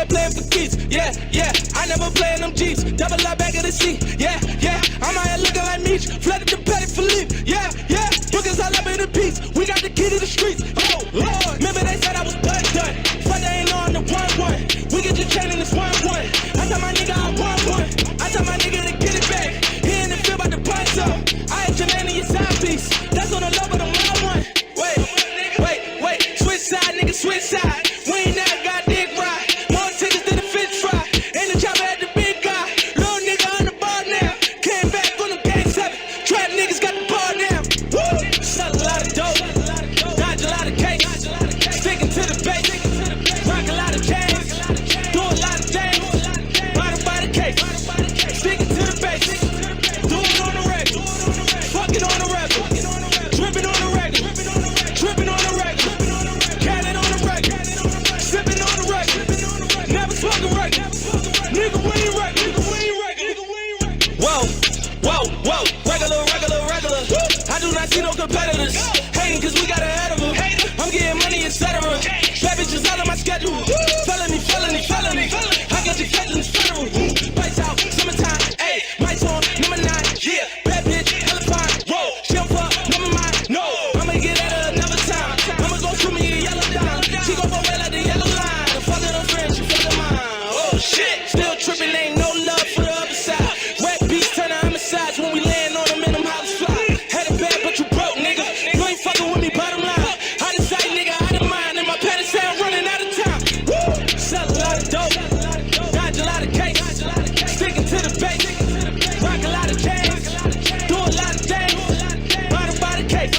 like playing for keys. Yeah, yeah, I never play in them Jeeps. Double up back of the seat. Yeah, yeah, I'm out here looking like Meek. Flooded the paddock for leap. Yeah, yeah, bookers all up in the piece. We got the key to the streets. Oh, Lord. Remember they said I was done. But they ain't on the 1-1. We get your chain in this 1-1. I tell my nigga I want one. I tell my nigga to get it back. He in the field about to punch up. I ain't your man in your side piece. That's on the level of the mile one. Wait, switch side, nigga, switch side. We ain't never got dick right. More tickets than the fifth try. And the chopper at the big guy. Little nigga on the bar now. Came back on them gang 7. Trap niggas got the bar now. Woo! Sell a lot of dope. Dodge a lot of cake. Sticking to the base. Rock a lot of chains. Do a lot of things. Bottom by the case. Sticking to the base. Do it on the regular. Fucking on the regular. Dripping on the regular. Tripping on the regular. Cannon on the regular. Sipping on the regular. Never smoking regular. Nigga, we ain't regular. Whoa. Regular. I do not see no competitors. Hating cause we got ahead of them. I'm getting money, etc. Bad bitches out of my schedule. Felony. I got you catching this federal. Lights out, summertime. Ayy, lights on, number 9. Yeah, bad bitch, hella fine. Whoa, she don't fuck, number mine. No, I'ma get at her another time. I'ma go shoot me a yellow dime. She gon' go red like the yellow line. The fuck of them friends, she fucking mine. Oh shit, still tripping, ain't no love for the other side. Wet beats turn to homicides when we land on them in them house fly. Had it bad, but you broke, nigga. You ain't fucking with me, bottom line. Out of sight, nigga, out of mind. And my panties sound running out of time. Woo! Sell a lot of dope. Dodge a lot of cake. Sticking to the base. Rock a lot of chains. Do a lot of things. Bottom by the case.